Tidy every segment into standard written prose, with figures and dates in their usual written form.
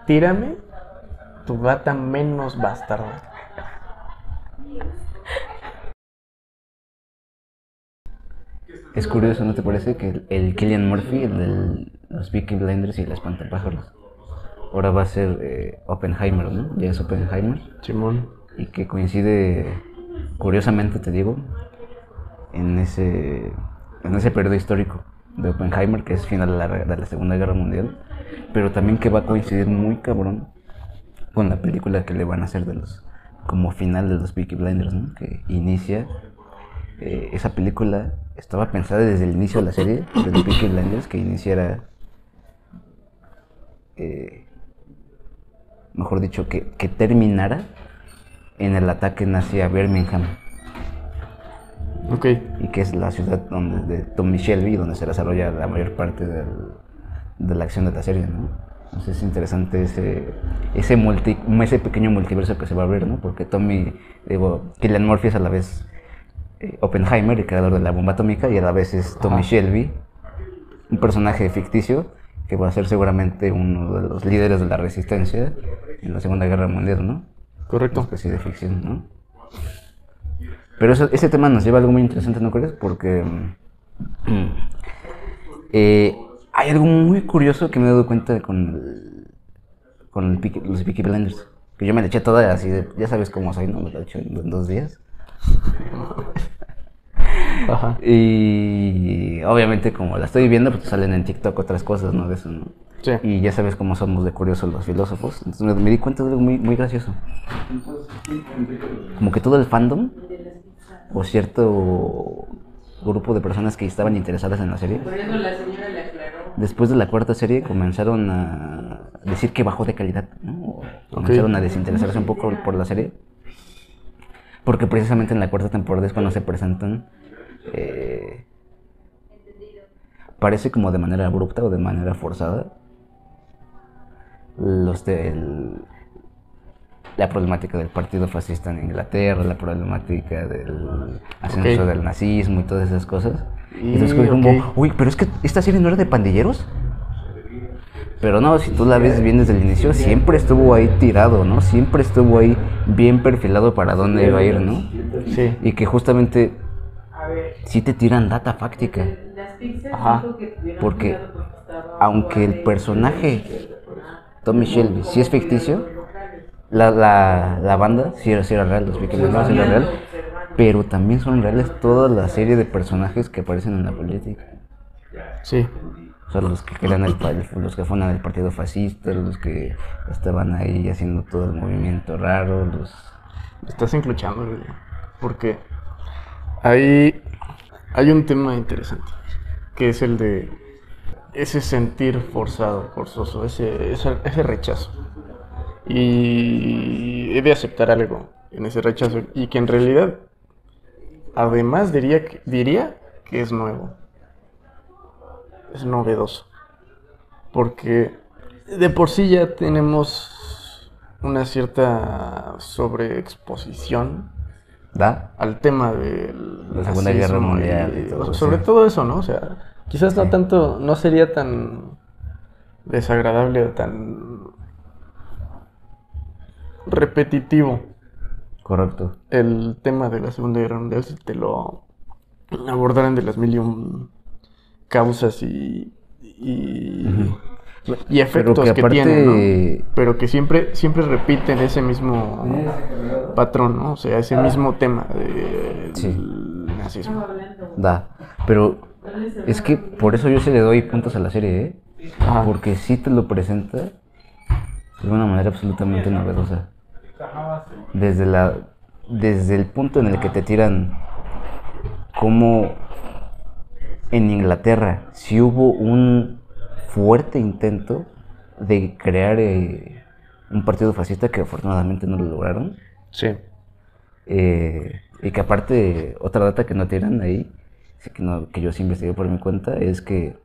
Tírame tu data menos bastarda. Es curioso, ¿no te parece? Que el Cillian Murphy, el de los Peaky Blinders y el Espantapájaros, ahora va a ser Oppenheimer, ¿no? Ya es Oppenheimer. Simón. Y que coincide, curiosamente te digo, en ese, en ese periodo histórico de Oppenheimer, que es final de la Segunda Guerra Mundial, pero también que va a coincidir muy cabrón con la película que le van a hacer de los, como final de los Peaky Blinders, ¿no? Que inicia, esa película estaba pensada desde el inicio de la serie de los Peaky Blinders, que iniciara, eh, mejor dicho, que terminara en el ataque nazi a Birmingham. Ok. Y que es la ciudad donde, de Tommy Shelby, donde se desarrolla la mayor parte de la acción de la serie, ¿no? Entonces es interesante ese pequeño multiverso que se va a ver, ¿no? Porque Cillian Murphy es a la vez Oppenheimer, el creador de la bomba atómica, y a la vez es Tommy Shelby, un personaje ficticio que va a ser seguramente uno de los líderes de la resistencia en la Segunda Guerra Mundial, ¿no? Correcto. Una especie de ficción, ¿no? Pero ese tema nos lleva a algo muy interesante, ¿no crees? Porque hay algo muy curioso que me he dado cuenta con los Peaky Blinders. Que yo me la eché toda así, ya sabes cómo soy, ¿no? Me la eché en 2 días. Ajá. Y obviamente como la estoy viendo, pues salen en TikTok otras cosas, ¿no? De eso, ¿no? Sí. Y ya sabes cómo somos de curiosos los filósofos. Entonces me di cuenta de algo muy, muy gracioso. Como que todo el fandom, o cierto grupo de personas que estaban interesadas en la serie, Por eso la señora le aclaró. después de la cuarta serie comenzaron a decir que bajó de calidad, ¿no? Comenzaron a desinteresarse un poco por la serie. Porque precisamente en la cuarta temporada es cuando se presentan, eh, parece como de manera abrupta o de manera forzada, los la problemática del partido fascista en Inglaterra, la problemática del ascenso del nazismo y todas esas cosas. Y entonces como, uy, pero es que esta serie no era de pandilleros. Pero no, si tú la ves bien desde el inicio, siempre estuvo ahí tirado, ¿no? Siempre estuvo ahí bien perfilado para dónde iba a ir, ¿no? Sí. Y que justamente sí te tiran data fáctica. Ajá. Porque aunque el personaje Tommy Shelby sí es ficticio, la banda sí era real, los Peaky Blinders sí era real, pero también son reales toda la serie de personajes que aparecen en la política. Sí. O sea, los que los que fundan el partido fascista, los que estaban ahí haciendo todo el movimiento raro, Estás encluchando, güey. Porque hay un tema interesante, que es el de ese sentir forzado, forzoso, ese rechazo. Y he de aceptar algo en ese rechazo. Y que en realidad, además diría que es nuevo. Es novedoso. Porque de por sí ya tenemos una cierta sobreexposición ¿da? al tema del La Segunda Guerra nazismo Mundial y todo, sobre sí. todo eso, ¿no? O sea, quizás no Sí. tanto, no sería tan desagradable o tan repetitivo Correcto. el tema de la Segunda Guerra Mundial si te lo abordaran de las mil y un causas y efectos que tienen, ¿no? Pero que siempre repiten ese mismo patrón, ¿no? O sea, ese mismo tema del nazismo. Da. Pero es que por eso yo se le doy puntos a la serie, ¿eh? Ajá. Porque sí te lo presenta de una manera absolutamente novedosa. Desde el punto en el que te tiran como en Inglaterra sí hubo un fuerte intento de crear un partido fascista que afortunadamente no lo lograron. Sí. Y que aparte, otra data que no tienen ahí, que yo sí investigué por mi cuenta, es que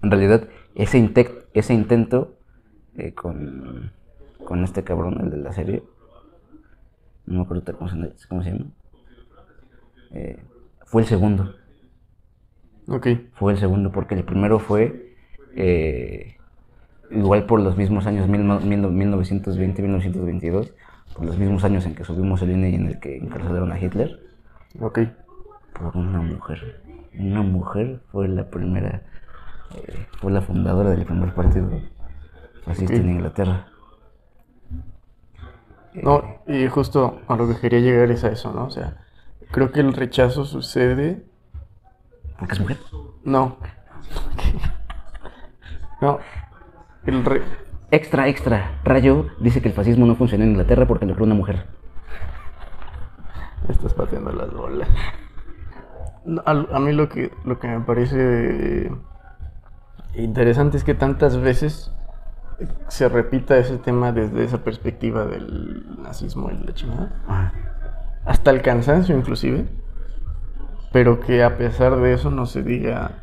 en realidad ese intento con este cabrón, el de la serie, no me acuerdo cómo se llama, fue el segundo. Ok. Fue el segundo, porque el primero fue igual por los mismos años 1920, 1922, por los mismos años en que subimos el INE y en el que encarcelaron a Hitler, Ok. por una mujer. Una mujer fue la primera, fue la fundadora del primer partido fascista en Inglaterra. No, y justo a lo que quería llegar es a eso, ¿no? O sea, creo que el rechazo sucede... ¿Porque es mujer? No. No. El re... Extra, extra. Rayo dice que el fascismo no funcionó en Inglaterra porque lo creó una mujer. Me estás pateando las bolas. No, a mí lo que me parece interesante es que tantas veces se repita ese tema desde esa perspectiva del nazismo y la chingada. Ajá. Hasta el cansancio inclusive. Pero que a pesar de eso no se diga...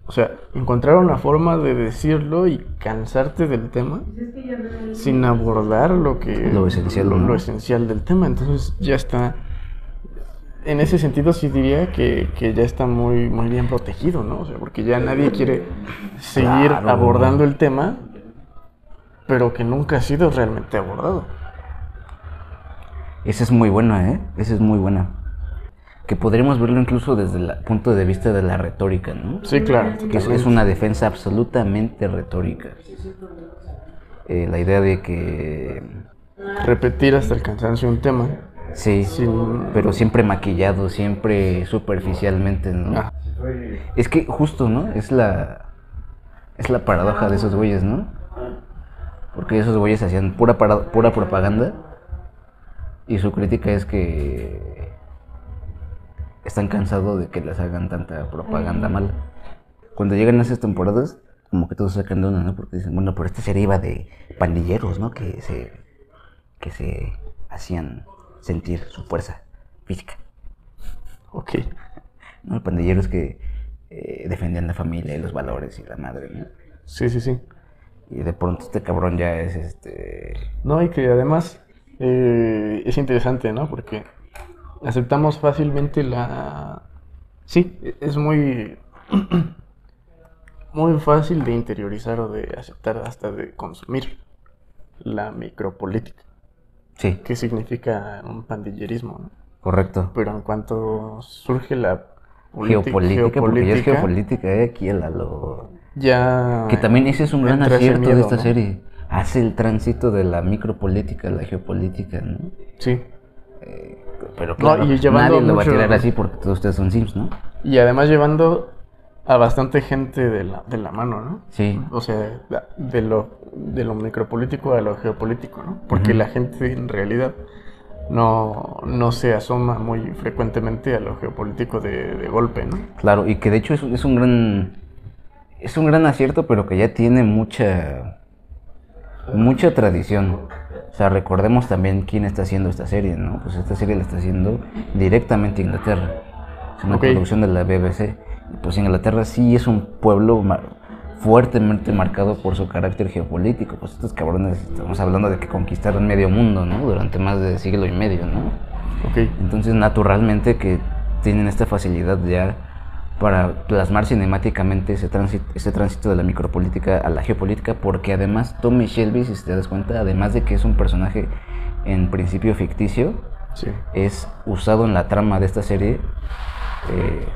O sea, encontrar una forma de decirlo y cansarte del tema sin abordar Lo esencial, ¿no? lo esencial del tema. Entonces ya está... En ese sentido sí diría que ya está muy, muy bien protegido, ¿no? O sea, porque ya nadie quiere seguir Claro. abordando el tema, pero que nunca ha sido realmente abordado. Esa es muy buena, ¿eh? Esa es muy buena. Que podríamos verlo incluso desde el punto de vista de la retórica, ¿no? Sí, claro. Que es una defensa absolutamente retórica. La idea de que... Repetir hasta el cansancio un tema. Sí, Sin- pero siempre maquillado, siempre superficialmente, ¿no? Ah, Es que justo, ¿no? Es la paradoja de esos güeyes, ¿no? Porque esos güeyes hacían pura propaganda y su crítica es que están cansados de que les hagan tanta propaganda mala. Cuando llegan a esas temporadas, como que todos sacan de onda, ¿no? Porque dicen, bueno, pero esta serie iba de pandilleros, ¿no? Que se hacían sentir su fuerza física, ok. ¿no? Pandilleros que defendían la familia y los valores y la madre, ¿no? Sí, sí, sí. Y de pronto este cabrón ya es No, y que además es interesante, ¿no? Porque aceptamos fácilmente la... Sí, es muy... muy fácil de interiorizar o de aceptar hasta de consumir la micropolítica. Sí, ¿Qué significa un pandillerismo, no? correcto. Pero en cuanto surge la Geopolítica, porque ya es geopolítica, aquí a lo... ya Que también ese es un gran entra ese acierto de miedo, esta ¿no? serie. Hace el tránsito de la micropolítica a la geopolítica, ¿no? Sí. Pero No, claro, y llevando nadie lo va a mucho- tirar así porque todos ustedes son Sims, ¿no? Y además llevando a bastante gente de la mano, ¿no? Sí, O sea, de lo micropolítico a lo geopolítico, ¿no? Porque Ujú. la gente en realidad no se asoma muy frecuentemente a lo geopolítico de golpe, ¿no? claro, y que de hecho es un gran acierto, pero que ya tiene mucha tradición. O sea, recordemos también quién está haciendo esta serie, ¿no? Pues esta serie la está haciendo directamente Inglaterra. Es una Ok. producción de la BBC. Y pues Inglaterra sí es un pueblo fuertemente marcado por su carácter geopolítico. Pues estos cabrones, estamos hablando de que conquistaron medio mundo, ¿no? Durante más de siglo y medio, ¿no? Ok. Entonces, naturalmente que tienen esta facilidad ya para plasmar cinemáticamente ese tránsito de la micropolítica a la geopolítica, porque además Tommy Shelby, si te das cuenta, además de que es un personaje en principio ficticio, Sí. es usado en la trama de esta serie.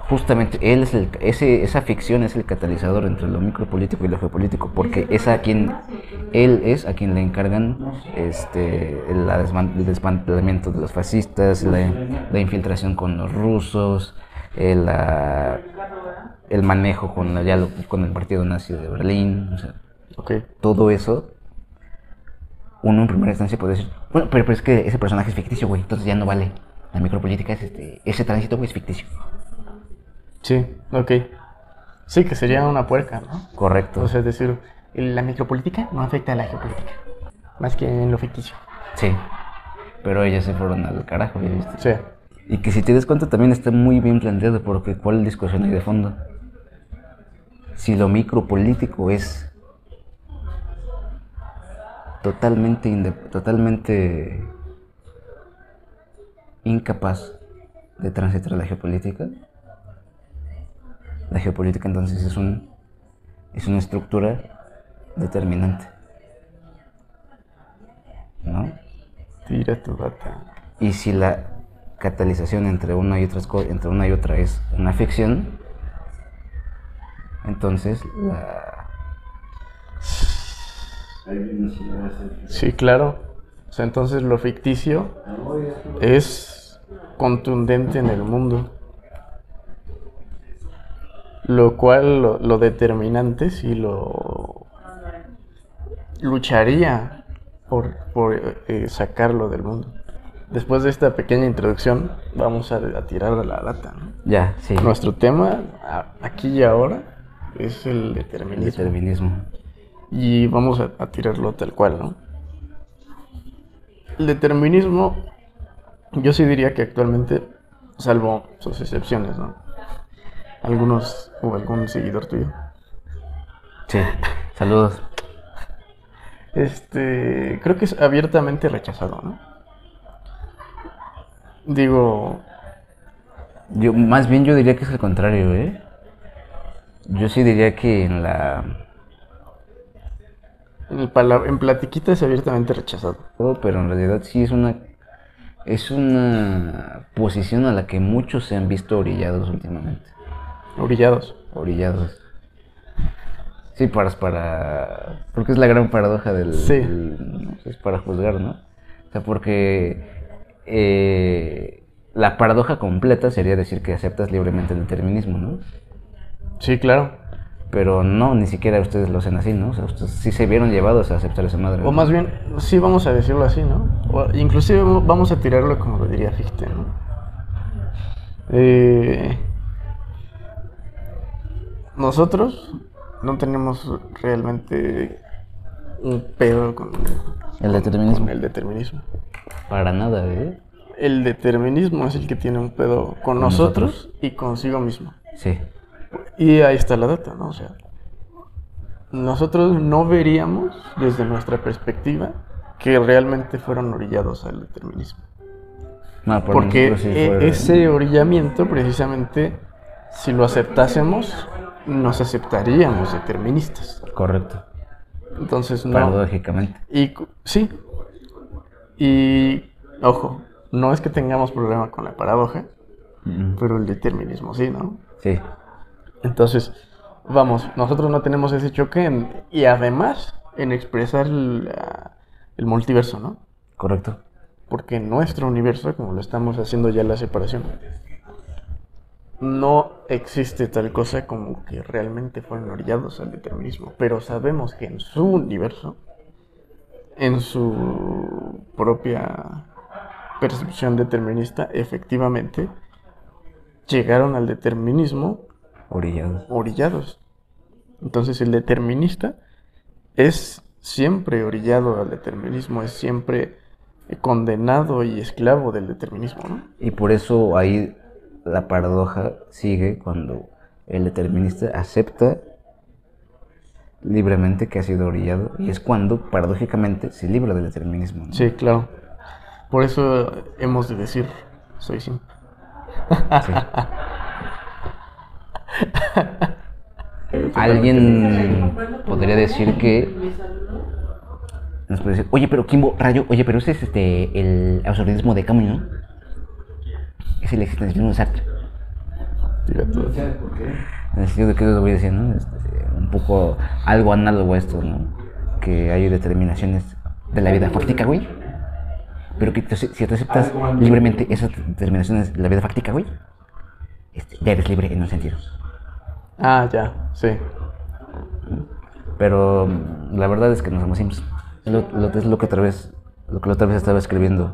Justamente él es esa ficción es el catalizador entre lo micropolítico y lo geopolítico, porque él es a quien le encargan el desmantelamiento de los fascistas, la infiltración con los rusos, el manejo con el partido nazi de Berlín, o sea, Ok. todo eso. Uno en primera instancia puede decir, bueno, pero es que ese personaje es ficticio, güey, entonces ya no vale. La micropolítica es ese tránsito, güey, es ficticio. Sí, ok. Sí, que sería una puerca, ¿no? Correcto. O sea, es decir, la micropolítica no afecta a la geopolítica, más que en lo ficticio. Sí. Pero ellas se fueron al carajo, ¿ya viste? Sí. Y que si te das cuenta también está muy bien planteado, porque ¿cuál discusión hay de fondo? Si lo micropolítico es totalmente incapaz de transitar a la geopolítica entonces es una estructura determinante, ¿no? Tira tu data. Y si la catalización entre una y otra es una ficción, entonces Sí, claro. O sea, entonces lo ficticio es contundente en el mundo. Lo cual lo determinante sí lo lucharía por sacarlo del mundo. Después de esta pequeña introducción, vamos a tirar a la lata, ¿no? ya, sí, Nuestro tema aquí y ahora es el el determinismo. determinismo. Y vamos a tirarlo tal cual, ¿no? El determinismo, yo sí diría que actualmente, salvo sus excepciones, ¿no? Algunos o algún seguidor tuyo. Sí, saludos. Creo que es abiertamente rechazado, ¿no? Digo, Más bien yo diría que es el contrario, ¿eh? Yo sí diría que en platiquita es abiertamente rechazado. pero en realidad sí es una posición a la que muchos se han visto orillados últimamente. Orillados. Orillados. Sí, porque es la gran paradoja Sí. ¿no? Es para juzgar, ¿no? O sea, porque la paradoja completa sería decir que aceptas libremente el determinismo, ¿no? Sí, claro. Pero no, ni siquiera ustedes lo hacen así, ¿no? O sea, ustedes sí se vieron llevados a aceptar esa madre, O ¿no? más bien, sí vamos a decirlo así, ¿no? O inclusive vamos a tirarlo como lo diría Fichte, ¿no? Nosotros no tenemos realmente un pedo El determinismo. con el determinismo. Para nada, ¿eh? El determinismo es el que tiene un pedo con nosotros y consigo mismo. Sí, Y ahí está la data, ¿no? O sea, nosotros no veríamos desde nuestra perspectiva que realmente fueron orillados al determinismo. no, por Porque nosotros sí fue ese orillamiento, precisamente, si lo aceptásemos, nos aceptaríamos deterministas. correcto, Entonces, no. paradójicamente. Sí. Y, ojo, no es que tengamos problema con la paradoja, pero el determinismo sí, ¿no? Sí, Entonces, vamos, nosotros no tenemos ese choque y además en expresar el multiverso, ¿no? correcto. Porque en nuestro universo, como lo estamos haciendo ya la separación, no existe tal cosa como que realmente fueron orillados al determinismo, pero sabemos que en su universo, en su propia percepción determinista, efectivamente llegaron al determinismo Orillados. orillados. Entonces el determinista es siempre orillado al determinismo, es siempre condenado y esclavo del determinismo, ¿no? Y por eso ahí la paradoja sigue cuando el determinista acepta libremente que ha sido orillado y es cuando paradójicamente se libra del determinismo, ¿no? Sí, claro. Por eso hemos de decir, soy simp. Sí. Alguien podría decir que nos puede decir, oye, pero Kimbo, Rayo, oye, pero ese es el absurdismo de Camus, ¿no? Es el existencialismo de Sartre. Diga todo. En el sentido de que les voy a decir, ¿no? Un poco algo análogo a esto, ¿no? Que hay determinaciones de la vida fáctica, güey. Pero que si te aceptas libremente esas determinaciones de la vida fáctica, güey, ya eres libre en un sentido. Ah, ya, sí. Pero la verdad es que no somos simples. Es lo que otra vez estaba escribiendo.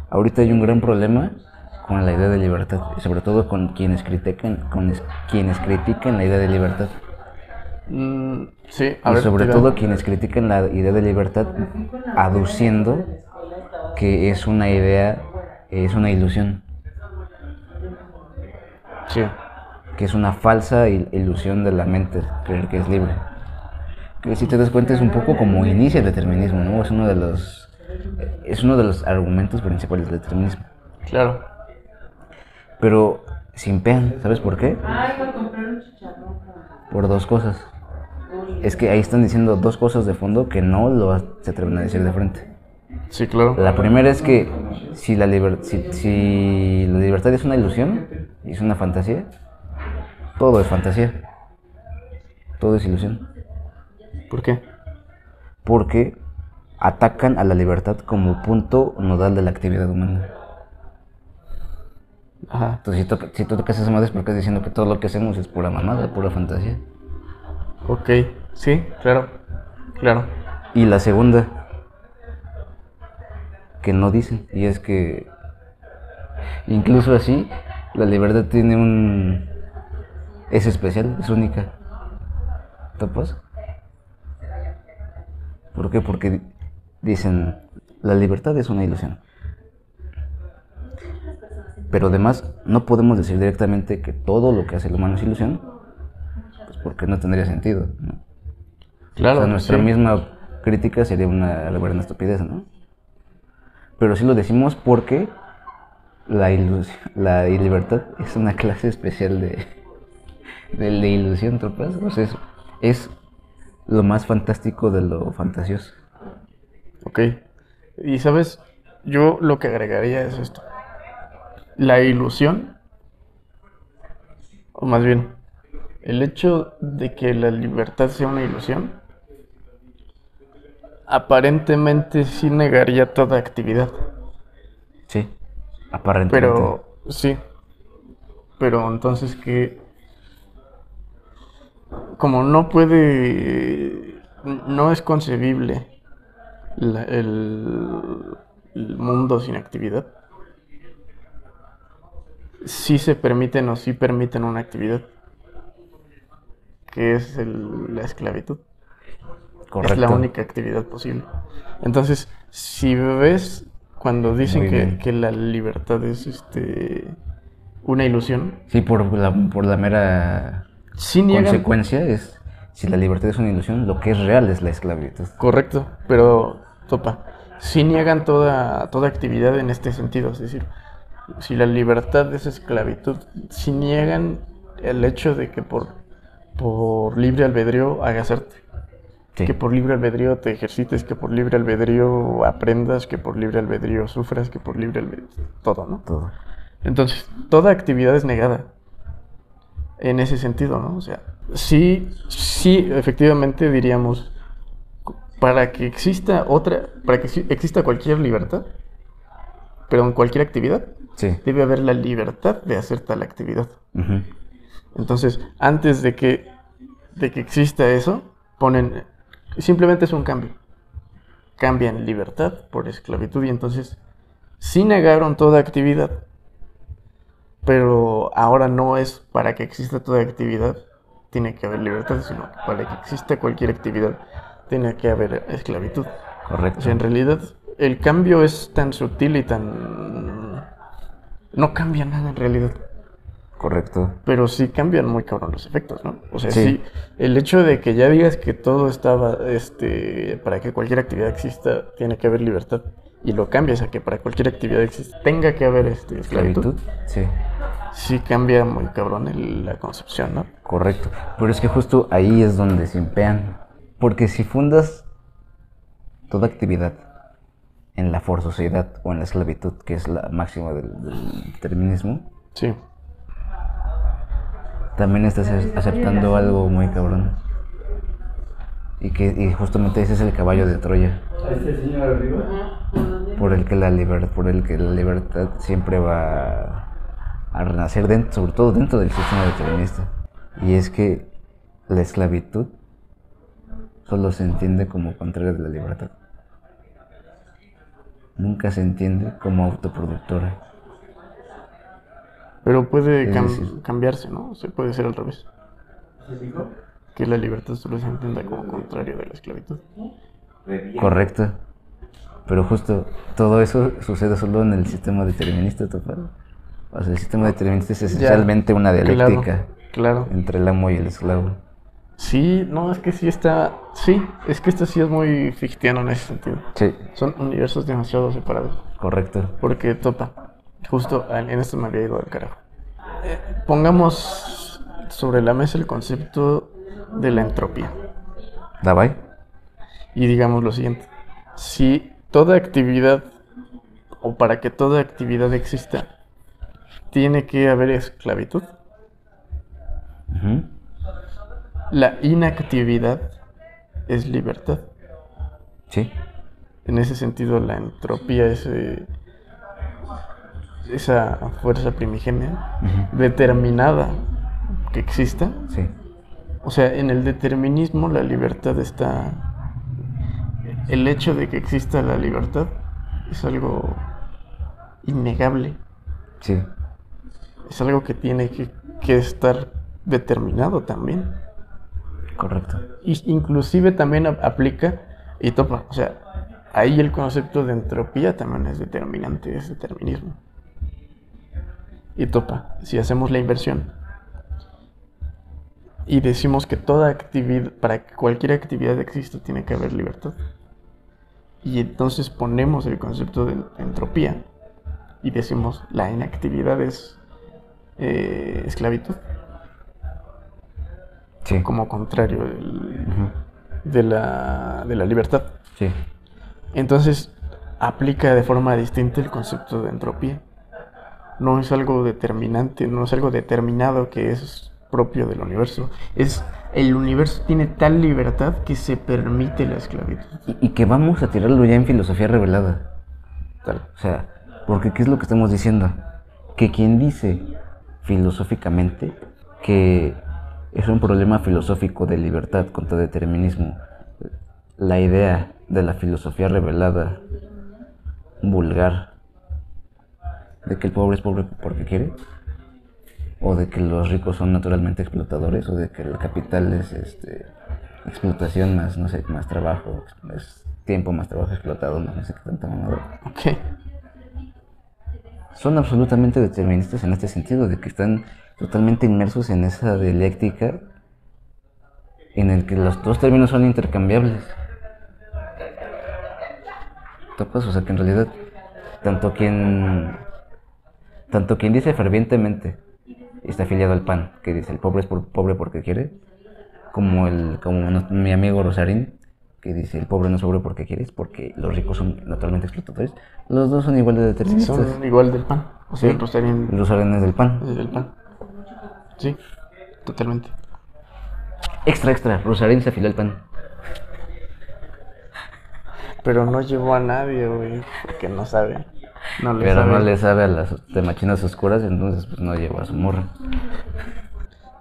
Ahorita hay un gran problema con la idea de libertad, y sobre todo con quienes critican la idea de libertad. Sí, Y sobre todo quienes critican la idea de libertad aduciendo que es una idea, es una ilusión, Sí. que es una falsa ilusión de la mente creer que es libre. Que si te das cuenta es un poco como inicia el determinismo, ¿no? Es uno de los argumentos principales del determinismo. Claro. Pero simpean, ¿sabes por qué? Ay, voy a comprar un chicharrón. por dos cosas. Es que ahí están diciendo dos cosas de fondo que no se atreven a decir de frente. Sí, claro. La primera es que si la libertad es una ilusión, es una fantasía, todo es fantasía, todo es ilusión. ¿Por qué? Porque atacan a la libertad como punto nodal de la actividad humana. Ajá. Entonces, si tú tocas esas madres, ¿por qué estás diciendo que todo lo que hacemos es pura mamada, pura fantasía? Ok, sí, claro, claro. Y la segunda, que no dicen, y es que incluso así, la libertad tiene un... es especial, es única. ¿Topas? ¿Por qué? Porque dicen, la libertad es una ilusión. Pero además, no podemos decir directamente que todo lo que hace el humano es ilusión, pues porque no tendría sentido, ¿no? Claro, O sea, nuestra sí. misma crítica sería una reverenda estupidez, ¿no? Pero sí lo decimos porque la libertad es una clase especial de ilusión, ¿topas? O sea, es lo más fantástico de lo fantasioso. Ok. Y sabes, yo lo que agregaría es esto. La ilusión, o más bien, el hecho de que la libertad sea una ilusión, aparentemente sí negaría toda actividad. Sí, aparentemente. Pero, sí. Pero entonces que, como no puede, no es concebible la- el, el mundo sin actividad, sí se permiten o sí permiten una actividad, que es la esclavitud. Es la Correcto. única actividad posible. Entonces, si ves cuando dicen Muy bien. que la libertad es una ilusión, Sí, por la mera sí niegan, consecuencia es, si la libertad es una ilusión, lo que es real es la esclavitud. correcto, pero topa, sí niegan toda actividad en este sentido, es decir, si la libertad es esclavitud, sí niegan el hecho de que por libre albedrío hagas arte. Sí, Que por libre albedrío te ejercites, que por libre albedrío aprendas, que por libre albedrío sufras, que por libre albedrío... todo, ¿no? todo. Entonces, toda actividad es negada en ese sentido, ¿no? O sea, sí, efectivamente diríamos, para que exista exista cualquier libertad, pero en cualquier actividad, Sí. debe haber la libertad de hacer tal actividad. Ujú. Entonces, antes de que exista eso, ponen, simplemente es un cambio. Cambian libertad por esclavitud y entonces sí negaron toda actividad, pero ahora no es para que exista toda actividad tiene que haber libertad, sino que para que exista cualquier actividad tiene que haber esclavitud. Correcto. O sea, en realidad el cambio es tan sutil y tan... no cambia nada en realidad. Correcto. Pero sí cambian muy cabrón los efectos, ¿no? O sea, Sí. sí, el hecho de que ya digas que todo estaba, para que cualquier actividad exista, tiene que haber libertad. Y lo cambias a que para cualquier actividad exista, tenga que haber esclavitud. Esclavitud. Sí. Sí cambia muy cabrón la concepción, ¿no? Correcto. Pero es que justo ahí es donde se empean. Porque si fundas toda actividad en la forzosidad o en la esclavitud, que es la máxima del determinismo, Sí. también estás aceptando algo muy cabrón. Y justamente ese es el caballo de Troya. Por el que la libertad siempre va a renacer dentro, sobre todo dentro del sistema determinista. Y es que la esclavitud solo se entiende como contrario de la libertad. Nunca se entiende como autoproductora. Pero puede Es decir, cambiarse, ¿no? O sea, puede ser al revés. Que la libertad solo se entienda como contrario de la esclavitud. correcto. Pero justo todo eso sucede solo en el sistema determinista total. O sea, el sistema determinista es esencialmente una dialéctica Claro. entre el amo y el esclavo. Sí, no, es que sí está... Sí, es que esto sí es muy fictiano en ese sentido. Sí, Son universos demasiado separados. correcto. Porque topa. Justo en esto me había ido al carajo. Pongamos sobre la mesa el concepto de la entropía. Davai. Y digamos lo siguiente, si toda actividad, o para que toda actividad exista, tiene que haber esclavitud, Ujú. la inactividad es libertad. Sí. En ese sentido, la entropía es esa fuerza primigenia Ujú. determinada que exista. Sí. O sea, en el determinismo la libertad está... El hecho de que exista la libertad es algo innegable. Sí. Es algo que tiene que estar determinado también. Correcto. Y inclusive también aplica y topa. O sea, ahí el concepto de entropía también es determinante, es determinismo. Y topa, si hacemos la inversión y decimos que toda actividad, para que cualquier actividad exista, tiene que haber libertad. Y entonces ponemos el concepto de entropía y decimos la inactividad es esclavitud, Sí. como contrario Ujú. de la libertad. Sí. Entonces aplica de forma distinta el concepto de entropía. No es algo determinante, no es algo determinado que es propio del universo. Es el universo tiene tal libertad que se permite la esclavitud. Y que vamos a tirarlo ya en filosofía revelada. Tal. O sea, porque ¿qué es lo que estamos diciendo? Que quien dice filosóficamente que es un problema filosófico de libertad contra determinismo, la idea de la filosofía revelada, vulgar, de que el pobre es pobre porque quiere, o de que los ricos son naturalmente explotadores, o de que el capital es explotación más, no sé, más trabajo, más tiempo, más trabajo explotado, más no sé qué tanta mamada. Ok. Son absolutamente deterministas en este sentido, de que están totalmente inmersos en esa dialéctica en el que los dos términos son intercambiables. ¿Topas? O sea que en realidad tanto quien dice fervientemente está afiliado al PAN, que dice el pobre es pobre porque quiere, como mi amigo Rosarín, que dice el pobre no es pobre porque quiere, es porque los ricos son naturalmente explotadores. Los dos son igual de Sí, deterministas. son igual del pan. O sea, Sí, Rosarín Rosarín es del PAN. es del pan. Sí, totalmente. Extra, Rosarín se afilió al PAN. Pero no llevó a nadie, güey, porque no sabe. No le Pero sabe. no le sabe a las machinas oscuras, entonces pues no llevó a su morra.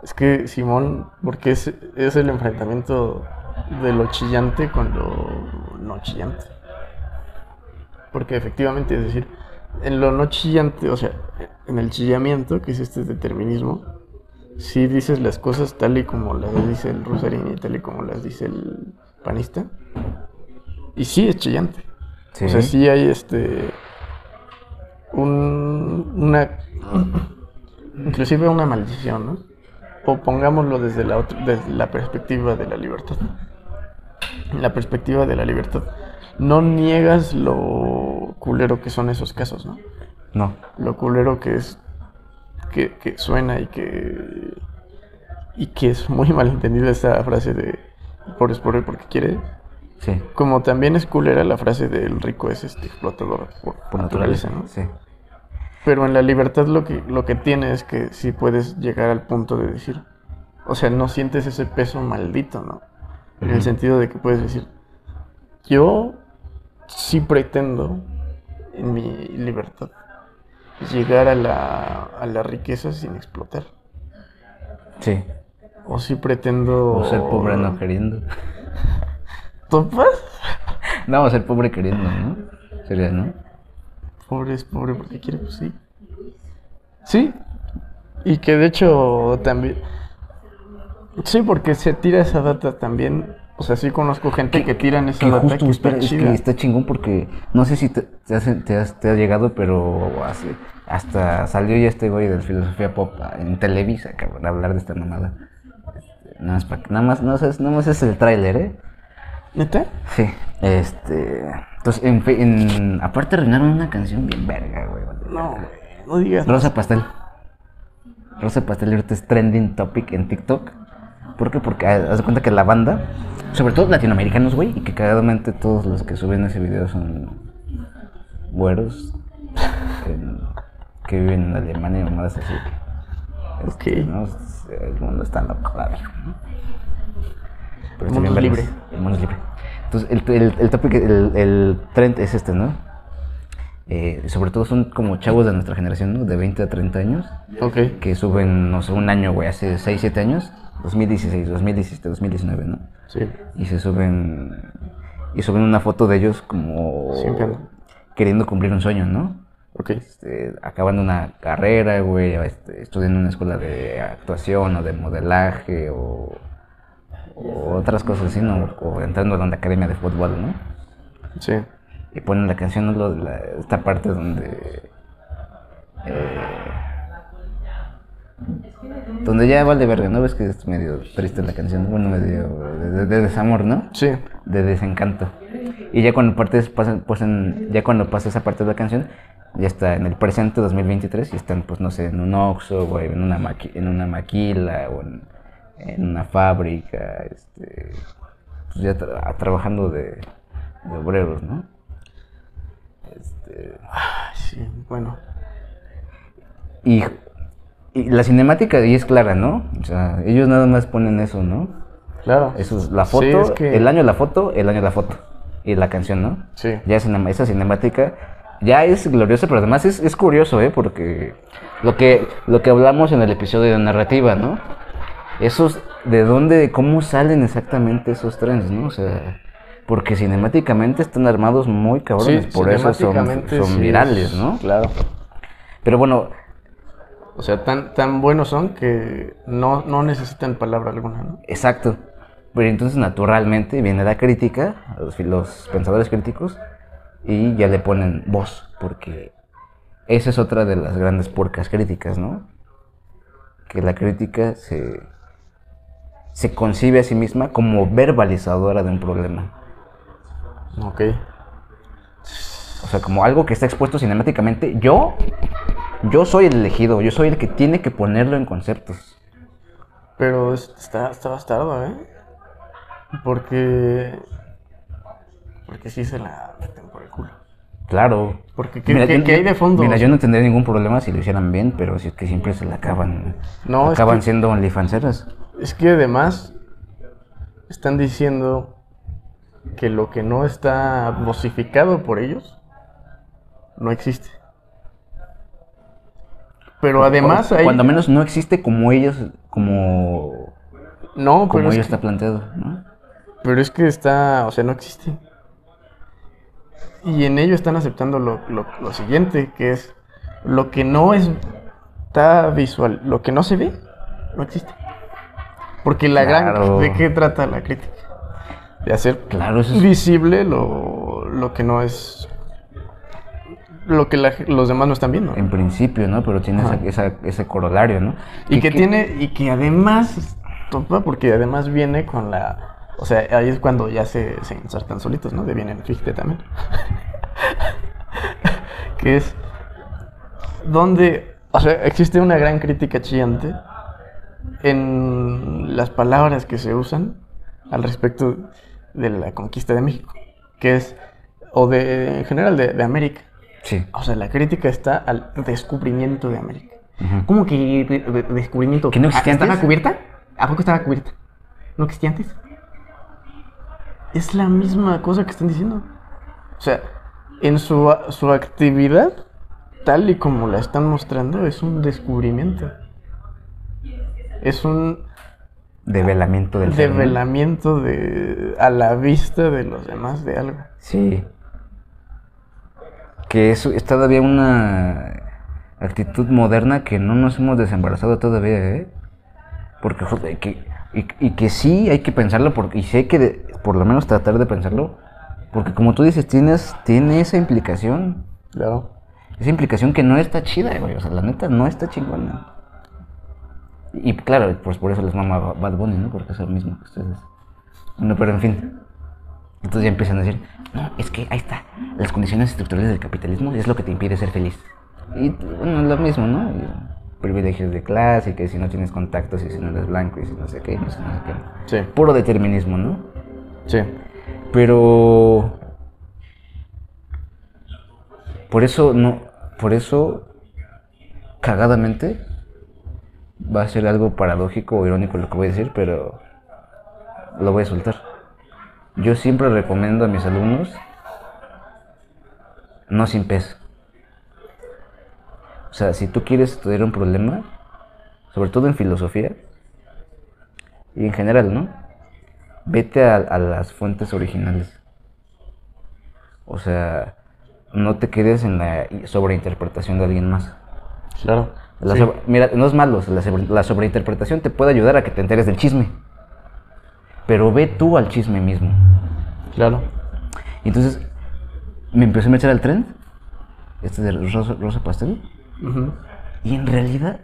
Es que Simón, porque es el enfrentamiento de lo chillante con lo no chillante. Porque efectivamente, es decir, en lo no chillante, o sea, en el chillamiento, que es este determinismo, si dices las cosas tal y como las dice el Rosarín y tal y como las dice el panista, y sí es chillante. Sí. O sea, sí hay inclusive una maldición, ¿no? O pongámoslo desde la perspectiva de la libertad. La perspectiva de la libertad. No niegas lo culero que son esos casos, ¿no? No. Lo culero que es que suena y que es muy malentendida esa frase de pobre es pobre porque quiere. Sí. Como también es culera la frase de el rico es explotador por naturaleza, ¿no? Sí. Pero en la libertad lo que tiene es que sí puedes llegar al punto de decir, o sea, no sientes ese peso maldito, ¿no? En el sentido de que puedes decir, yo sí pretendo en mi libertad llegar a la riqueza sin explotar. Sí. O sí pretendo... O ser pobre no queriendo. ¿Topas? No, ser pobre queriendo, ¿no? Sería, ¿no? Pobre es pobre porque quiere, pues sí. Sí. Y que de hecho también... Sí, porque se tira esa data también. O sea, sí conozco gente que tiran esa data justo, que está espera, es chida. que está chingón porque no sé si te ha llegado, pero hasta salió ya este güey de filosofía pop en Televisa, cabrón, a hablar de esta mamada. Nada más es el tráiler, ¿eh? ¿Neta? Sí, entonces, aparte arruinaron una canción bien verga, güey. No, güey, no digas. Rosa Pastel ahorita es trending topic en TikTok ¿Por qué? Porque haz de cuenta que la banda, sobre todo latinoamericanos, güey, y que cagadamente todos los que suben ese video son güeros que viven en Alemania y mamadas así. Ok. ¿No? El mundo está loco, la verdad, ¿no? Pero El mundo es libre. El mundo es libre. Entonces, el topic, el trend es este, ¿no? Sobre todo son como chavos de nuestra generación, ¿no? De 20 a 30 años. Ok. Que suben, no sé, un año, güey, hace 6, 7 años. 2016, 2017, 2019, ¿no? Sí. Y suben una foto de ellos como Siempre. queriendo cumplir un sueño, ¿no? Ok. Acabando una carrera, güey, estudiando en una escuela de actuación o de modelaje o otras cosas así, ¿no? O entrando a una academia de fútbol, ¿no? Sí. Y ponen la canción, ¿no? Esta parte donde ya vale verga, ¿no? Ves que es medio triste la canción, bueno, medio de desamor, ¿no? Sí. De desencanto. Y ya cuando ya cuando pasa esa parte de la canción, ya está en el presente 2023 y están, pues no sé, en un Oxxo, güey, en una maquila o en una fábrica, pues ya trabajando de obreros, ¿no? Sí, bueno. Y la cinemática ahí es clara, ¿no? O sea, ellos nada más ponen eso, ¿no? Claro. Eso es la Sí, foto, es que... el año de la foto, el año de la foto. Y la canción, ¿no? Sí. Ya esa cinemática ya es gloriosa, pero además es curioso, porque lo que hablamos en el episodio de narrativa, ¿no? ¿Cómo salen exactamente esos trends, ¿no? O sea, porque cinemáticamente están armados muy cabrones, Sí, por eso cinemáticamente son sí virales, ¿no? Claro. Pero bueno, O sea, tan buenos son que no necesitan palabra alguna, ¿no? exacto. Pero entonces naturalmente viene la crítica, los pensadores críticos, y ya le ponen voz, porque esa es otra de las grandes puercas críticas, ¿no? Que la crítica se concibe a sí misma como verbalizadora de un problema. Ok. O sea, como algo que está expuesto cinemáticamente. Yo soy el elegido, yo soy el que tiene que ponerlo en conceptos. Pero está bastardo, ¿eh? Porque sí se la meten por el culo. Claro. Porque ¿qué hay de fondo? Mira, yo no tendría ningún problema si lo hicieran bien, pero si es que siempre se la acaban siendo OnlyFanseras. Es que además están diciendo que lo que no está vocificado por ellos no existe. Pero además hay... Cuando menos no existe como ellos, como ellos está planteado, ¿no? Pero es que o sea, no existe. Y en ello están aceptando lo siguiente, que es lo que no está visual, lo que no se ve, no existe. Porque ¿de qué trata la crítica? De hacer visible lo que no es, lo que los demás no están viendo. En principio, ¿no? Pero tiene ese corolario, ¿no? Y que además topa, porque además viene con la... O sea, ahí es cuando ya se insertan solitos, ¿no? De vienen, fíjate también. Que es donde, o sea, existe una gran crítica chillante en las palabras que se usan al respecto de la conquista de México, que es, en general de América. Sí. O sea, la crítica está al descubrimiento de América. Uh-huh. ¿Cómo que descubrimiento? ¿Que no existía antes? ¿Estaba cubierta? ¿A poco estaba cubierta? ¿No existía antes? Es la misma cosa que están diciendo. O sea, en su actividad, tal y como la están mostrando, es un descubrimiento. Es un develamiento del ser, develamiento a la vista de los demás de algo. Sí. Que es todavía una actitud moderna que no nos hemos desembarazado todavía, ¿eh? Porque que sí hay que pensarlo, y sé que por lo menos tratar de pensarlo, porque como tú dices, tiene esa implicación. Claro. Esa implicación que no está chida, güey. O sea, la neta no está chingona. Y claro, pues por eso les mama Bad Bunny, ¿no? Porque es el mismo que ustedes. Bueno, pero en fin. Entonces ya empiezan a decir, no, es que ahí está. Las condiciones estructurales del capitalismo es lo que te impide ser feliz. Y bueno, lo mismo, ¿no? privilegios de clase, que si no tienes contactos y si no eres blanco y si no sé qué, no sé qué. Sí. Puro determinismo, ¿no? Sí. Pero por eso cagadamente va a ser algo paradójico o irónico lo que voy a decir, pero lo voy a soltar. Yo siempre recomiendo a mis alumnos no sin peso. O sea, si tú quieres estudiar un problema, sobre todo en filosofía y en general, ¿no? Vete a las fuentes originales. O sea, no te quedes en la sobreinterpretación de alguien más. Claro. Mira, no es malo, la sobreinterpretación te puede ayudar a que te enteres del chisme. Pero ve tú al chisme mismo. Claro. Y entonces me empecé a meter al trend, de Rosa Pastel. Uh-huh. Y en realidad,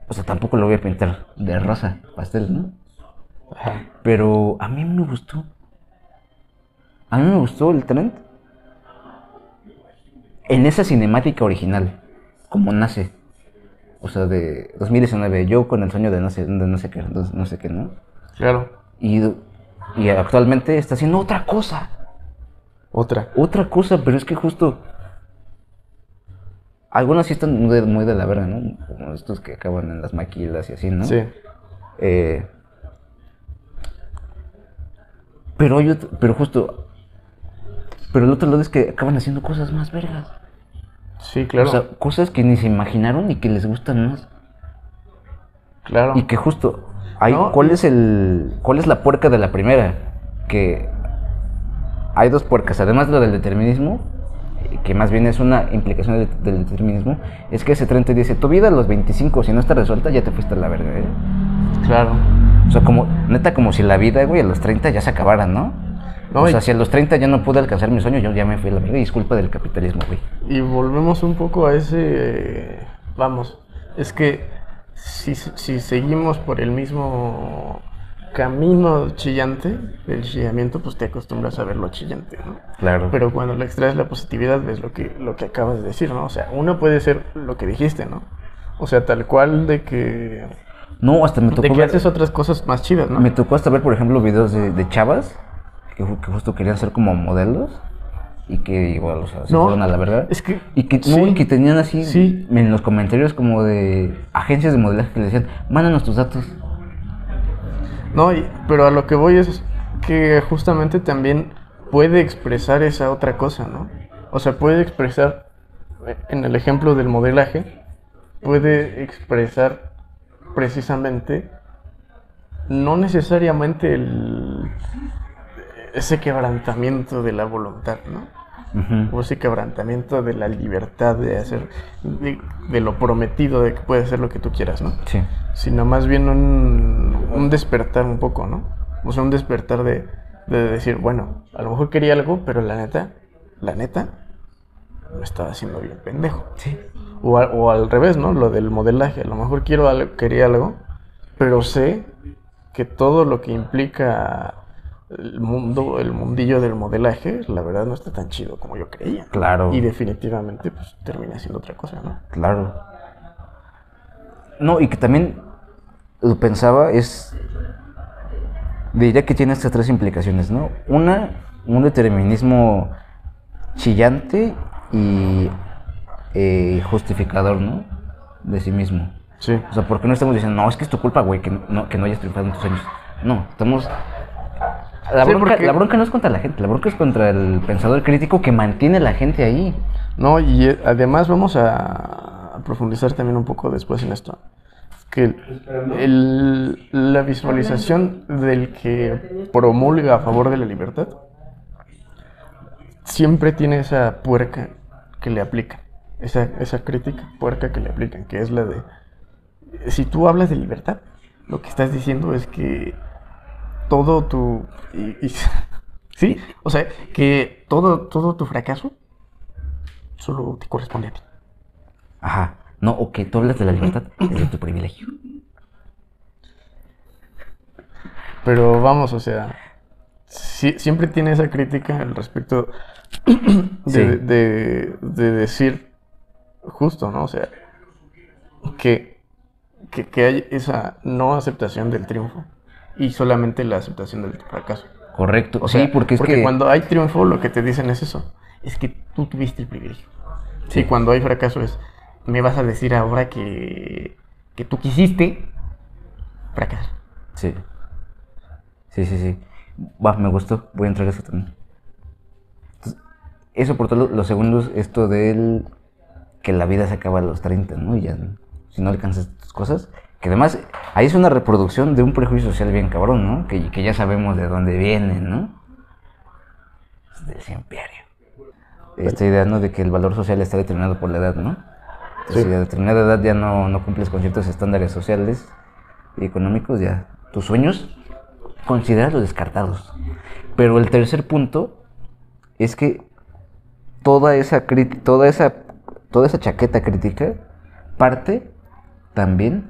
o sea, tampoco lo voy a pintar de rosa pastel, ¿no? Ajá. Pero a mí me gustó. A mí me gustó el trend en esa cinemática original, como nace. O sea, de 2019, yo con el sueño de no sé qué, ¿no? Claro. Y actualmente está haciendo otra cosa. Otra cosa, pero es que justo algunos sí están muy de la verga, ¿no? Como estos que acaban en las maquilas y así, ¿no? Sí. Pero justo, pero el otro lado es que acaban haciendo cosas más vergas. Sí, claro. O sea, cosas que ni se imaginaron y que les gustan más. Claro. Y que justo, hay, No, ¿cuál es la puerca de la primera? Que hay dos puercas, además de lo del determinismo, que más bien es una implicación del determinismo, es que ese tren te dice, tu vida a los 25, si no está resuelta, ya te fuiste a la verga, ¿eh? Claro. O sea, neta, como si la vida, güey, a los 30 ya se acabara, ¿no? O sea, si a los 30 ya no pude alcanzar mi sueño, yo ya me fui a la verga, y es culpa del capitalismo, güey. Y volvemos un poco a ese... Vamos, es que si seguimos por el mismo camino chillante del chillamiento, pues te acostumbras a ver lo chillante, ¿no? Claro. Pero cuando le extraes la positividad, ves lo que acabas de decir, ¿no? O sea, uno puede ser lo que dijiste, ¿no? O sea, tal cual de que... No, hasta me tocó de que ver... haces otras cosas más chidas, ¿no? Me tocó hasta ver, por ejemplo, videos de chavas que justo querían ser como modelos y que igual, o sea, se fueron a la verga. Es que... Y que, sí, no, y que tenían así sí. en los comentarios como de agencias de modelaje que le decían, mándanos tus datos. No, pero a lo que voy es que justamente también puede expresar esa otra cosa, ¿no? O sea, puede expresar, en el ejemplo del modelaje, puede expresar precisamente, no necesariamente ese quebrantamiento de la voluntad, ¿no? Uh-huh. O ese quebrantamiento de la libertad de hacer, de lo prometido, de que puedes hacer lo que tú quieras, ¿no? Sí. Sino más bien un despertar un poco, ¿no? O sea, un despertar de decir, bueno, a lo mejor quería algo, pero la neta, me estaba haciendo bien pendejo. Sí. O al revés, ¿no? Lo del modelaje, a lo mejor quería algo, pero sé que todo lo que implica el mundillo del modelaje, la verdad no está tan chido como yo creía. Claro. Y definitivamente, pues, termina siendo otra cosa, ¿no? Claro. No, y que también lo pensaba diría que tiene estas tres implicaciones, ¿no? Un determinismo chillante y justificador, ¿no? De sí mismo. Sí. O sea, porque no estamos diciendo, no, es que es tu culpa, güey, que no hayas triunfado en tus sueños. No, estamos... La bronca no es contra la gente, la bronca es contra el pensador crítico que mantiene a la gente ahí. No, y además vamos a profundizar también un poco después en esto. Que la visualización del que promulga a favor de la libertad siempre tiene esa puerca que le aplican, esa crítica puerca que le aplican, que es la de, si tú hablas de libertad, lo que estás diciendo es que todo tu... sí, o sea, que todo tu fracaso solo te corresponde a ti. Ajá. No, o que tú hablas de la libertad, es de tu privilegio. Pero vamos, o sea, siempre tiene esa crítica al respecto de decir justo, ¿no? O sea, que hay esa no aceptación del triunfo y solamente la aceptación del fracaso. Correcto. O Sí, sea, porque es que... cuando hay triunfo lo que te dicen es eso, es que tú tuviste el privilegio. Sí. Y cuando hay fracaso es, me vas a decir ahora que tú quisiste fracasar. Sí. Sí. Va, me gustó. Voy a entrar a eso también. Entonces, eso por todos los segundos, esto del que la vida se acaba a los 30, ¿no? Y ya, si no alcanzas tus cosas. Que además, ahí es una reproducción de un prejuicio social bien cabrón, ¿no? Que ya sabemos de dónde viene, ¿no? Es del imperio. Esta idea, ¿no? De que el valor social está determinado por la edad, ¿no? Entonces, si a determinada edad ya no cumples con ciertos estándares sociales y económicos, ya tus sueños considéralo descartados. Pero el tercer punto es que toda esa chaqueta crítica parte también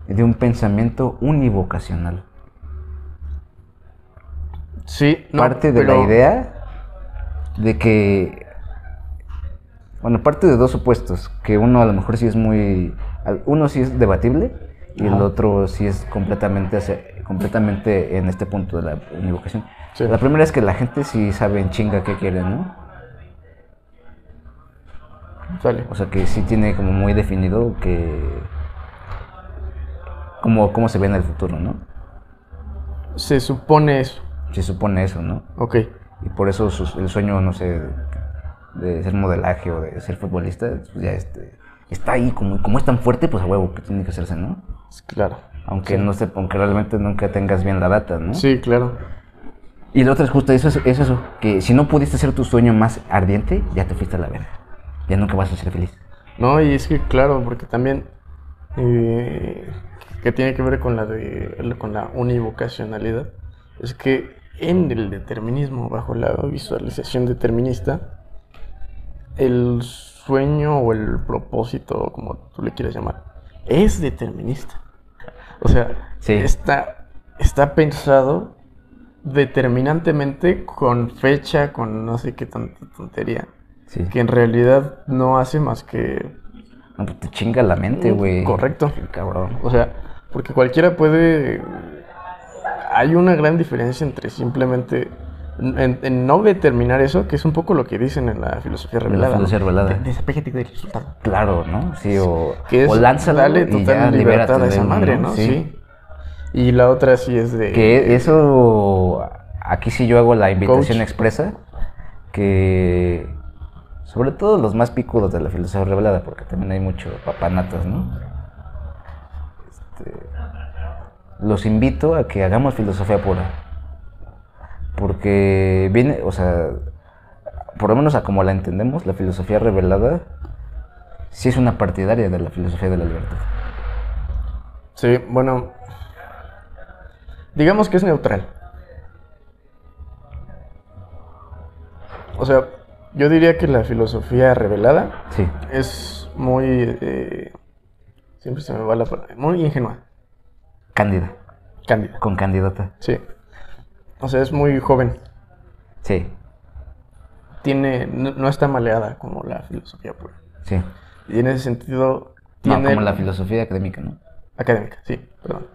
de un pensamiento univocacional. Sí, no, Parte de la idea de que, bueno, parte de dos opuestos, que uno a lo mejor sí es uno sí es debatible y el otro sí es completamente en este punto de la univocación. Sí. La primera es que la gente sí sabe en chinga qué quiere, ¿no? Sale. O sea que sí tiene como muy definido cómo se ve en el futuro, ¿no? Se supone eso. Se supone eso, ¿no? Ok. Y por eso el sueño, no sé, de ser modelaje o de ser futbolista, pues ya está ahí, como es tan fuerte, pues a huevo que tiene que hacerse, ¿no? Claro. Aunque aunque realmente nunca tengas bien la data, ¿no? Sí, claro. Y la otra es justo eso, que si no pudiste hacer tu sueño más ardiente, ya te fuiste a la verga. Ya nunca vas a ser feliz. No, y es que claro, porque también que tiene que ver con la univocacionalidad, es que en el determinismo, bajo la visualización determinista, el sueño o el propósito, como tú le quieras llamar, es determinista. O sea, Sí. está pensado determinantemente con fecha, con no sé qué tanta tontería, Sí. que en realidad no hace más que... No, pues te chinga la mente, güey. Correcto. Cabrón. O sea, porque cualquiera puede... Hay una gran diferencia entre simplemente en no determinar eso, que es un poco lo que dicen en la filosofía revelada. La filosofía revelada. Despégate del resultado. Claro, ¿no? Sí, o lánzalo Dale y total ya libertad libérate a de esa uno, madre, ¿no? Sí. Y la otra sí es de... Que eso, aquí sí yo hago la invitación Coach. expresa, que sobre todo los más picudos de la filosofía revelada, porque también hay mucho papanatas, ¿no? Los invito a que hagamos filosofía pura, porque viene, o sea, por lo menos a como la entendemos, la filosofía revelada sí es una partidaria de la filosofía de la libertad. Sí, bueno, digamos que es neutral. O sea, yo diría que la filosofía revelada Sí, es muy... siempre se me va la palabra. Muy ingenua. cándida, Cándida. con candidata. Sí. O sea, es muy joven. Sí, No está maleada como la filosofía pura. sí. Y en ese sentido No, tiene... como la filosofía académica, ¿no? Académica, sí, perdón.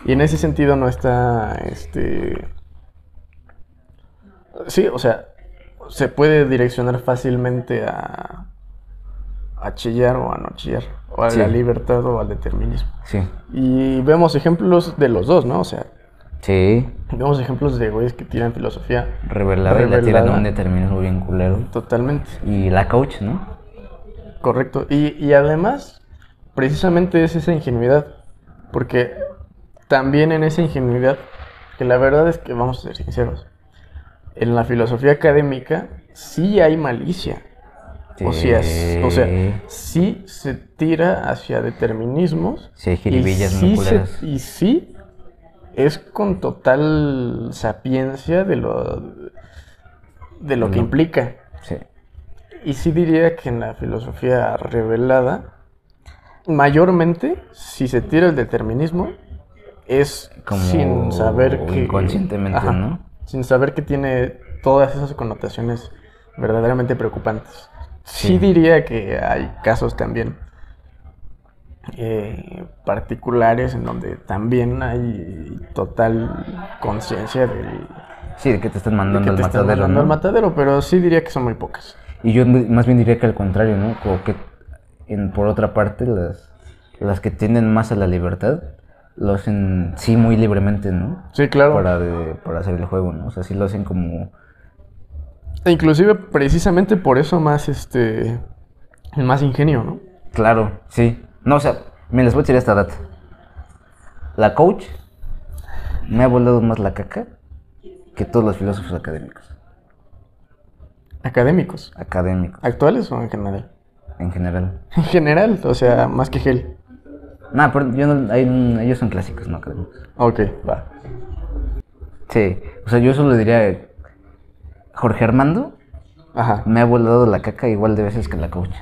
Y en ese sentido no está, sí, o sea, se puede direccionar fácilmente a chillar o a no chillar, o a Sí. la libertad o al determinismo. Sí, Y vemos ejemplos de los dos, ¿no? O sea, sí. vemos ejemplos de güeyes que tiran filosofía Revelada y la tiran a un determinismo bien culero. totalmente. Y la coach, ¿no? Correcto. Y además, precisamente es esa ingenuidad. Porque también en esa ingenuidad, que la verdad es que vamos a ser sinceros, en la filosofía académica sí hay malicia. O sea, sí se tira hacia determinismos. Sí, hay jiribillas y muy sí culeras. y sí es con total sapiencia de lo que implica. Sí. Y sí diría que en la filosofía revelada, mayormente, si se tira el determinismo, es Como sin saber que... inconscientemente, Ajá, ¿no? sin saber que tiene todas esas connotaciones verdaderamente preocupantes. Sí diría que hay casos también particulares en donde también hay total conciencia del Sí, de que te están de mandando que al te están matadero, mandando ¿no? al matadero, pero sí diría que son muy pocas. Y yo más bien diría que al contrario, ¿no? Como que por otra parte, las que tienden más a la libertad, lo hacen sí muy libremente, ¿no? Sí, claro. Para hacer el juego, ¿no? O sea, sí lo hacen como... E inclusive precisamente por eso más ingenio, ¿no? Claro, sí. No, o sea, me les voy a decir esta data. La coach me ha volado más la caca que todos los filósofos académicos. Académicos. Académicos, ¿Actuales o en general? en general. En general, o sea, más que gel. No, pero ellos son clásicos, no académicos. Ok, va. Sí, o sea, yo solo diría, Jorge Armando Ajá. me ha volado la caca igual de veces que la coach.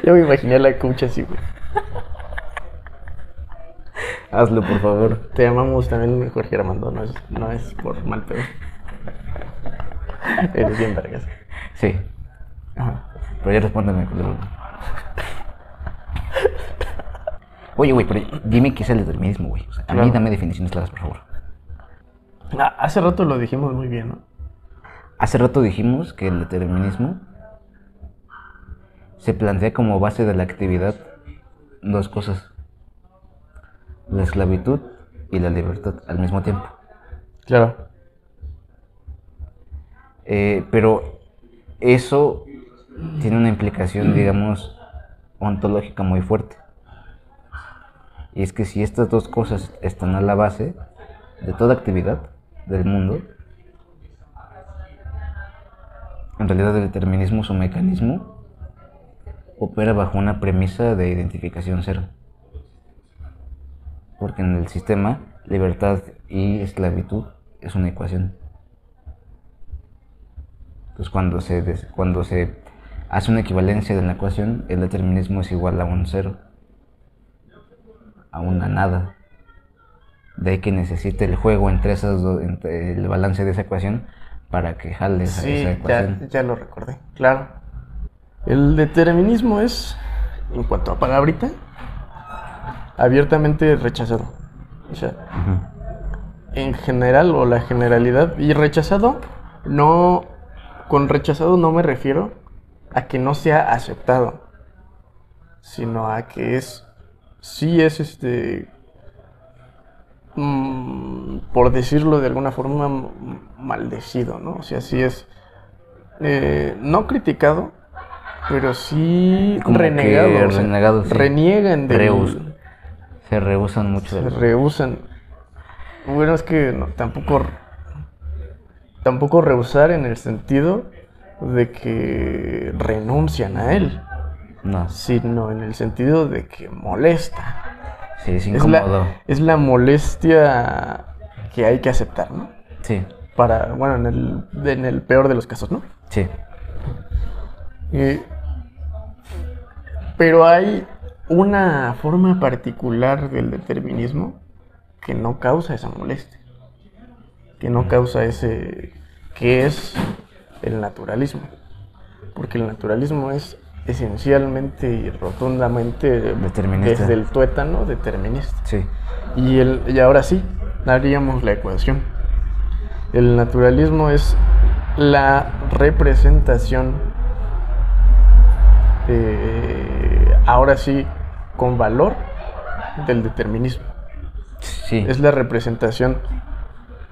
Yo me imaginé a la coach así, güey. Hazlo, por favor. Te amamos también, Jorge Armando, no es por mal pedo. Eres bien vergas. Sí, Ajá. pero ya respóndeme, culero. Oye, güey, pero dime qué es el determinismo, güey. O sea, a mí Claro. dame definiciones claras, por favor. Hace rato lo dijimos muy bien, ¿no? Hace rato dijimos que el determinismo se plantea como base de la actividad dos cosas: la esclavitud y la libertad al mismo tiempo. Claro. Pero eso tiene una implicación, digamos, ontológica muy fuerte. Y es que si estas dos cosas están a la base de toda actividad del mundo, en realidad el determinismo, su mecanismo, opera bajo una premisa de identificación cero. Porque en el sistema, libertad y esclavitud es una ecuación. Entonces cuando se hace una equivalencia de la ecuación, el determinismo es igual a un cero, a una nada. De ahí que necesite el juego entre entre el balance de esa ecuación para que jale esa Sí, ecuación. ya lo recordé. Claro. El determinismo es, en cuanto a palabrita, abiertamente rechazado. O sea, en general o la generalidad. Y rechazado, no. Con rechazado no me refiero a que no sea aceptado, sino a que sí es por decirlo de alguna forma, maldecido, ¿no? O sea, sí es no criticado, pero sí Como renegado. que O sea, renegado, sí. reniegan del... Se rehusan mucho Se de rehusan. Bueno, es que tampoco rehusar en el sentido de que renuncian a él, No, sino en el sentido de que molesta. sí, es Es incómodo. es la molestia que hay que aceptar, ¿no? Sí, Para, bueno, en el peor de los casos, ¿no? sí. Pero hay una forma particular del determinismo que no causa esa molestia, que no causa que es el naturalismo. Porque el naturalismo es esencialmente y rotundamente Determinista. desde el tuétano determinista. Sí, Y ahora sí, haríamos la ecuación. El naturalismo es la representación, ahora sí, con valor del determinismo. sí. Es la representación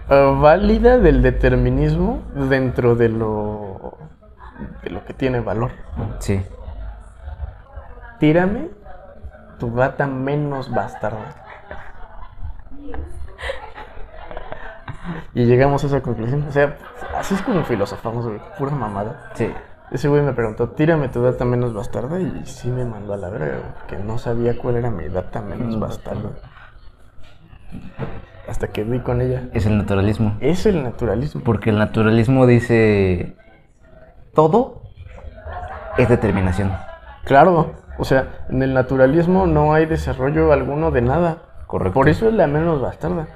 válida del determinismo dentro de lo que tiene valor. Sí. Tírame tu data menos bastarda. Y llegamos a esa conclusión. O sea, así es como filosofamos, güey. Pura mamada. Sí. Ese güey me preguntó, tírame tu data menos bastarda. Y sí me mandó a la verga, güey, que no sabía cuál era mi data menos bastarda. Hasta que vi con ella. Es el naturalismo. Es el naturalismo. Porque el naturalismo dice: todo es determinación. Claro, o sea, en el naturalismo no hay desarrollo alguno de nada. Correcto. Por eso es la menos bastarda.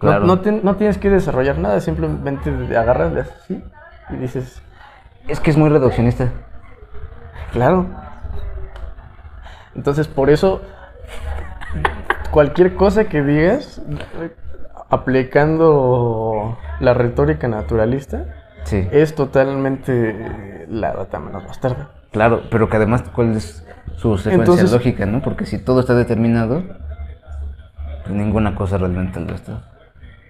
Claro. No tienes que desarrollar nada, simplemente agarras así y dices, Es que es muy reduccionista. claro. Entonces, por eso, cualquier cosa que digas, aplicando la retórica naturalista, Sí. es totalmente la data menos bastarda. Claro, pero que además, ¿cuál es su secuencia Entonces- lógica, no? Porque si todo está determinado, pues ninguna cosa realmente lo está.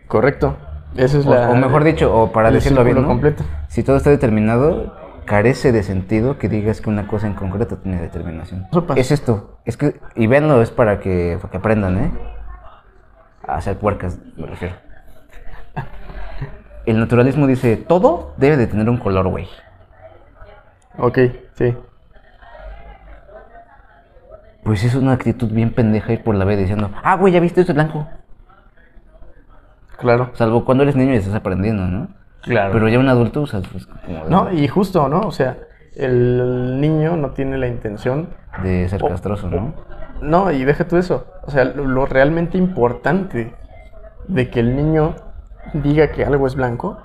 Correcto. Esa es O mejor dicho, o para el decirlo bien, círculo ¿no? completo. Si todo está determinado, carece de sentido que digas que una cosa en concreto tiene determinación. Sopas. Es esto, es que, y véanlo, es para que aprendan, ¿eh? A hacer puercas, me refiero. El naturalismo dice, todo debe de tener un color, güey. Ok, sí. Pues es una actitud bien pendeja ir por la vida diciendo, ah, güey, ya viste, esto es blanco. Claro. Salvo cuando eres niño y estás aprendiendo, ¿no? Claro. Pero ya un adulto, o sea, pues como No, y justo, ¿no? O sea, el niño no tiene la intención. de ser castroso, ¿no? No, y deja tú eso. O sea, lo realmente importante de que el niño diga que algo es blanco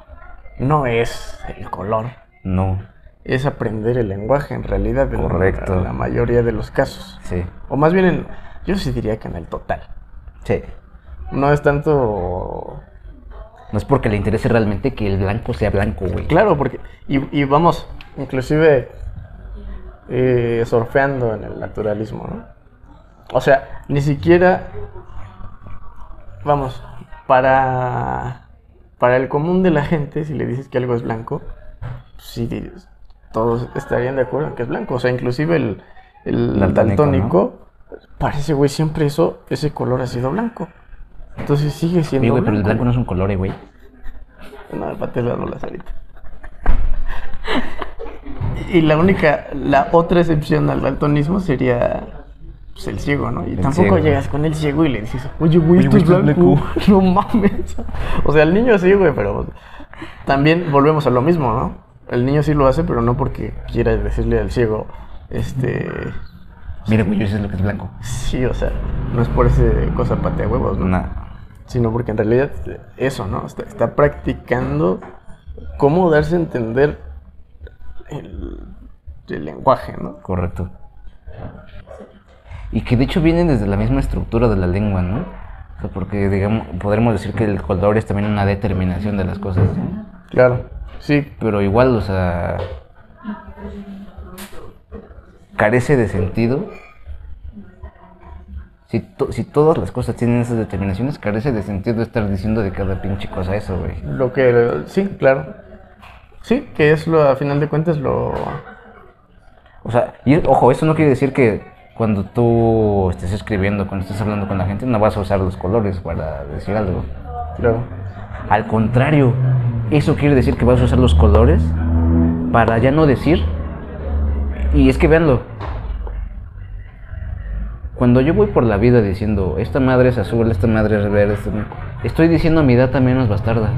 no es el color, No, es aprender el lenguaje en realidad. Correcto. En la mayoría de los casos. sí, O más bien, yo sí diría que en el total. sí. No es tanto. No es porque le interese realmente que el blanco sea blanco, güey. Claro, porque. Y vamos, inclusive surfeando en el naturalismo, ¿no? O sea, ni siquiera. Vamos, para el común de la gente, si le dices que algo es blanco, sí, todos estarían de acuerdo en que es blanco. O sea, inclusive el Daltónico, daltónico, parece, güey, siempre ese color ha sido blanco. Entonces sigue siendo Sí, güey, pero el blanco. blanco no es un color, güey. No, empate las rolas ahorita. Y la otra excepción al daltonismo sería pues, el ciego, ¿no? Y El tampoco ciego. llegas con el ciego y le dices, oye, güey, esto güey, es esto es blanco. blanco. No mames. O sea, el niño sí, güey, pero también volvemos a lo mismo, ¿no? El niño sí lo hace, pero no porque quiera decirle al ciego, Mira, güey, yo sé lo que es blanco. sí, o sea, no es por ese cosa patea huevos, ¿no? Nah. Sino porque en realidad eso, ¿no? Está practicando cómo darse a entender el lenguaje, ¿no? Correcto. Y que de hecho vienen desde la misma estructura de la lengua, ¿no? O sea, porque, digamos, podremos decir que el color es también una determinación de las cosas, ¿no? Claro, sí, Pero igual, o sea, carece de sentido. Si todas las cosas tienen esas determinaciones, carece de sentido estar diciendo de cada pinche cosa eso, güey. sí, claro. Sí, que es a final de cuentas O sea, y ojo, eso no quiere decir que cuando tú estés escribiendo, cuando estés hablando con la gente, no vas a usar los colores para decir algo. claro. Al contrario, eso quiere decir que vas a usar los colores para ya no decir. Y es que véanlo. Cuando yo voy por la vida diciendo, esta madre es azul, esta madre es verde, estoy diciendo mi data menos bastarda.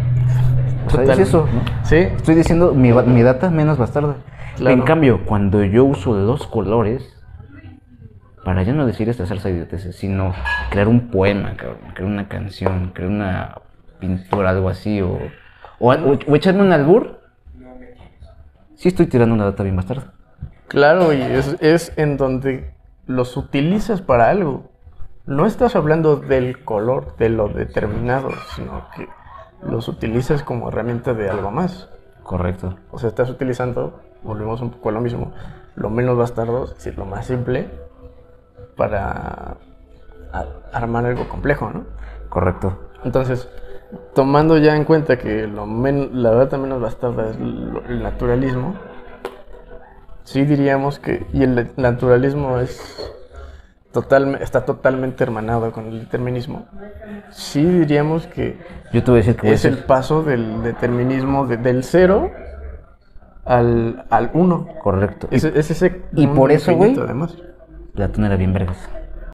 O sea, es Total. eso, ¿no? Sí, Estoy diciendo mi data menos bastarda. Claro. En cambio, cuando yo uso los colores, para ya no decir esta salsa de idioteces, sino crear un poema, cabrón, crear una canción, crear una pintura, algo así, o echarme un albur, sí estoy tirando una data bien bastarda. claro, y es en donde los utilizas para algo. No estás hablando del color, de lo determinado, sino que los utilizas como herramienta de algo más. Correcto. O sea, estás utilizando, volvemos un poco a lo mismo, lo menos bastardo, es decir, lo más simple, para armar algo complejo, ¿no? Correcto. Entonces, tomando ya en cuenta que la data menos bastarda es el naturalismo, sí diríamos que, y el naturalismo está totalmente hermanado con el determinismo, sí diríamos que Yo te voy a decir que es el paso del determinismo del 0 al 1. correcto. Es ese y mundo por eso, infinito, güey, además. Platón era bien vergas.